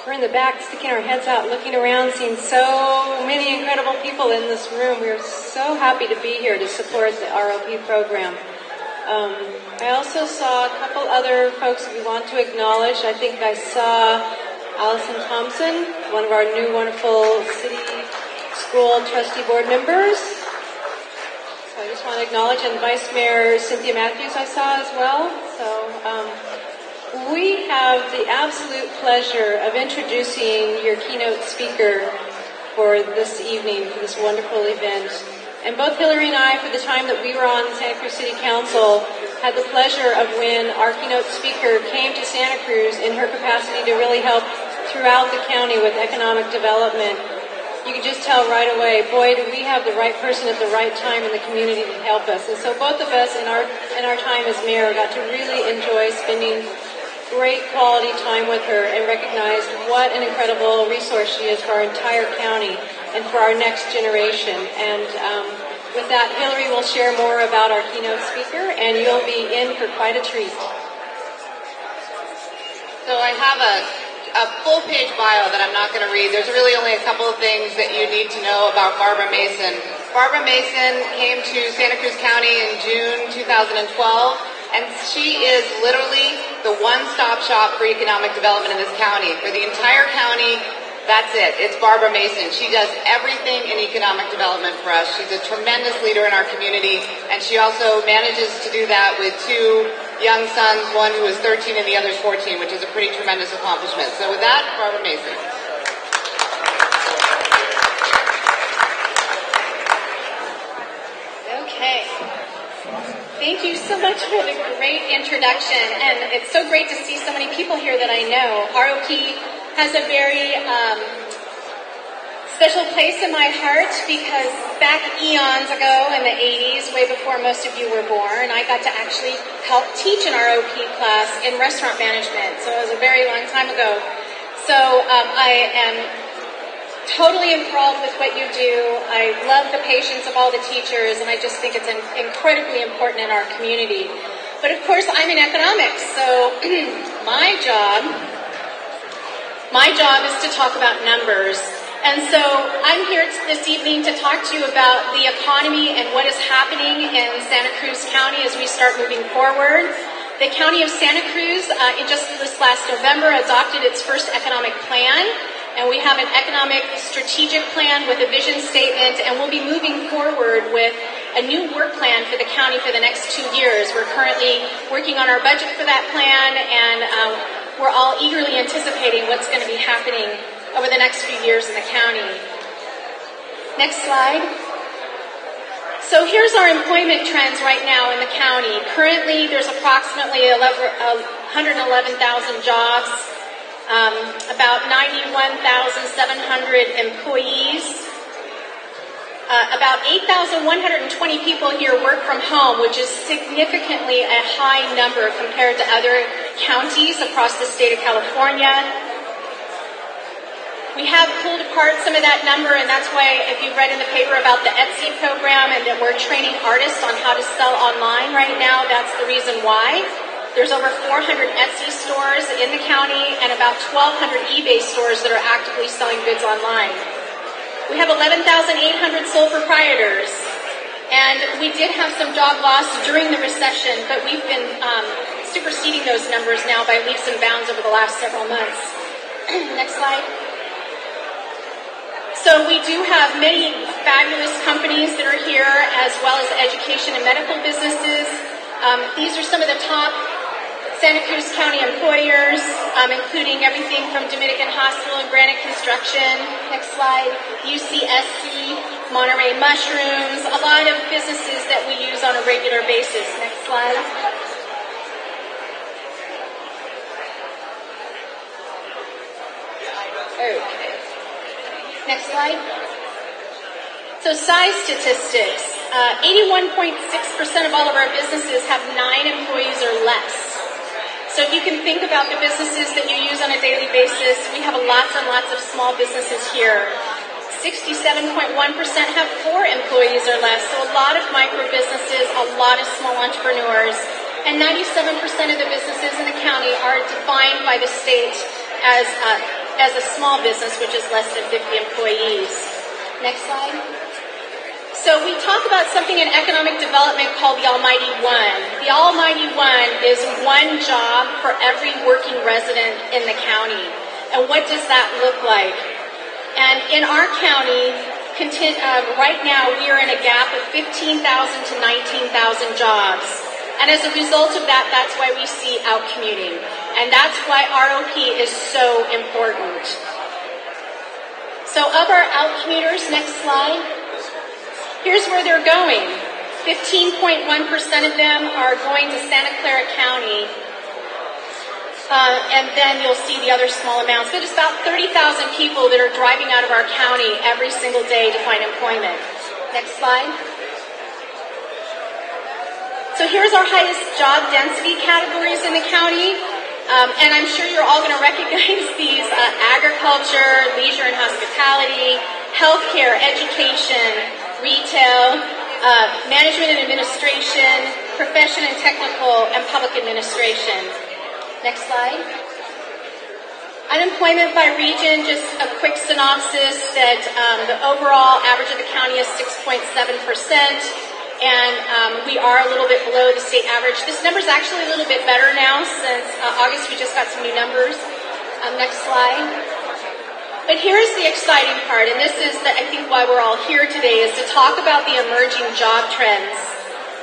We're in the back sticking our heads out, looking around, seeing so many incredible people in this room. We are so happy to be here to support the ROP program. I also saw a couple other folks that we want to acknowledge. I think I saw Allison Thompson, one of our new wonderful city school trustee board members. So I just want to acknowledge, and Vice Mayor Cynthia Matthews I saw as well. So we have the absolute pleasure of introducing your keynote speaker for this evening, for this wonderful event. And both Hillary and I, for the time that we were on Santa Cruz City Council, had the pleasure of when our keynote speaker came to Santa Cruz in her capacity to really help throughout the county with economic development. You could just tell right away, boy, do we have the right person at the right time in the community to help us. And so both of us in our time as mayor got to really enjoy spending great quality time with her and recognize what an incredible resource she is for our entire county and for our next generation. And with that, Hillary will share more about our keynote speaker, and you'll be in for quite a treat. So I have a full-page bio that I'm not going to read. There's really only a couple of things that you need to know about Barbara Mason. Barbara Mason came to Santa Cruz County in June 2012, and she is literally the one-stop shop for economic development in this county. For the entire county, that's it. It's Barbara Mason. She does everything in economic development for us. She's a tremendous leader in our community, and she also manages to do that with two young sons, one who is 13 and the other is 14, which is a pretty tremendous accomplishment. So with that, Barbara Mason. Okay. Thank you so much for the great introduction, and it's so great to see so many people here that I know. ROP has a very special place in my heart because back eons ago in the 80s, way before most of you were born, I got to actually help teach an ROP class in restaurant management. So it was a very long time ago. So I am totally enthralled with what you do. I love the patience of all the teachers, and I just think it's incredibly important in our community. But of course, I'm in economics, so my job is to talk about numbers. And so I'm here this evening to talk to you about the economy and what is happening in Santa Cruz County as we start moving forward. The County of Santa Cruz, just this last November, adopted its first economic plan. And we have an economic strategic plan with a vision statement, and we'll be moving forward with a new work plan for the county for the next 2 years. We're currently working on our budget for that plan, and we're all eagerly anticipating what's going to be happening over the next few years in the county. Next slide. So here's our employment trends right now in the county. Currently, there's approximately 111,000 jobs. About 91,700 employees. About 8,120 people here work from home, which is significantly a high number compared to other counties across the state of California. We have pulled apart some of that number, and that's why if you've read in the paper about the Etsy program and that we're training artists on how to sell online right now, that's the reason why. There's over 400 Etsy stores in the county and about 1,200 eBay stores that are actively selling goods online. We have 11,800 sole proprietors, and we did have some job loss during the recession, but we've been superseding those numbers now by leaps and bounds over the last several months. Next slide. So we do have many fabulous companies that are here, as well as education and medical businesses. These are some of the top Santa Cruz County employers, including everything from Dominican Hospital and Granite Construction. Next slide. UCSC, Monterey Mushrooms, a lot of businesses that we use on a regular basis. Next slide. Okay. Next slide. So size statistics. 81.6% of all of our businesses have 9 employees or less. So if you can think about the businesses that you use on a daily basis, we have lots and lots of small businesses here. 67.1% have 4 employees or less, so a lot of micro businesses, a lot of small entrepreneurs, and 97% of the businesses in the county are defined by the state as as a small business, which is less than 50 employees. Next slide. So we talk about something in economic development called the Almighty One. The Almighty One is one job for every working resident in the county. And what does that look like? And in our county, right now we are in a gap of 15,000 to 19,000 jobs. And as a result of that, that's why we see out-commuting. And that's why ROP is so important. So of our out-commuters, next slide, here's where they're going. 15.1% of them are going to Santa Clara County. And then you'll see the other small amounts. But it's about 30,000 people that are driving out of our county every single day to find employment. Next slide. So here's our highest job density categories in the county. And I'm sure you're all going to recognize these: agriculture, leisure and hospitality, healthcare, education, retail, management and administration, profession and technical, and public administration. Next slide. Unemployment by region, just a quick synopsis that the overall average of the county is 6.7%, and we are a little bit below the state average. This number is actually a little bit better now since August. We just got some new numbers. Next slide. But here's the exciting part, and this is, I think, why we're all here today, is to talk about the emerging job trends.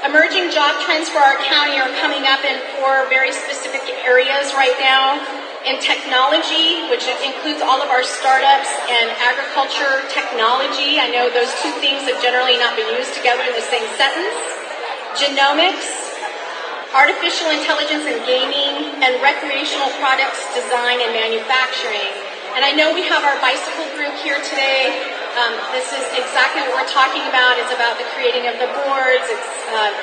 Emerging job trends for our county are coming up in 4 very specific areas right now. In technology, which includes all of our startups, and agriculture technology. I know those two things have generally not been used together in the same sentence. Genomics, artificial intelligence and gaming, and recreational products design and manufacturing. And I know we have our bicycle group here today. This is exactly what we're talking about. It's about the creating of the boards, it's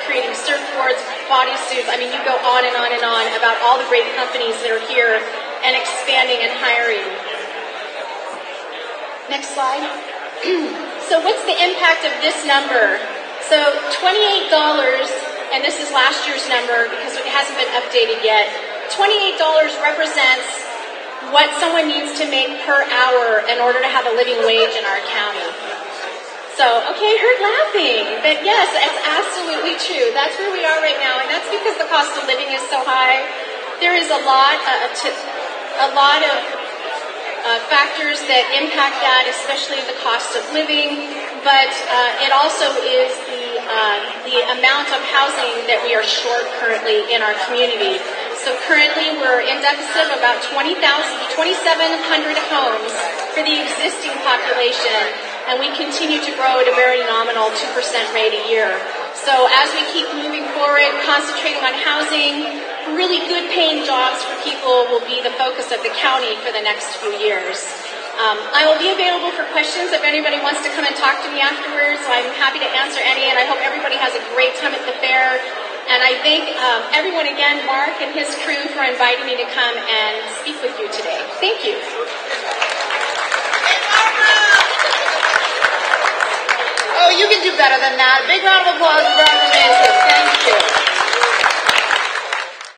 creating surfboards, bodysuits. I mean, you go on and on and on about all the great companies that are here and expanding and hiring. Next slide. So what's the impact of this number? So $28, and this is last year's number because it hasn't been updated yet. $28 represents what someone needs to make per hour in order to have a living wage in our county. So, okay, I heard laughing, but yes, it's absolutely true. That's where we are right now, and that's because the cost of living is so high. There is a lot of factors that impact that, especially the cost of living, but it also is the amount of housing that we are short currently in our community. So currently we're in deficit of about 2,700 homes for the existing population, and we continue to grow at a very nominal 2% rate a year. So as we keep moving forward, concentrating on housing, really good paying jobs for people will be the focus of the county for the next few years. I will be available for questions if anybody wants to come and talk to me afterwards. I'm happy to answer any, and I hope everybody has a great time at the fair. And I thank everyone again, Mark and his crew, for inviting me to come and speak with you today. Thank you. Oh, you can do better than that. A big round of applause for Barbara Mason. Thank you.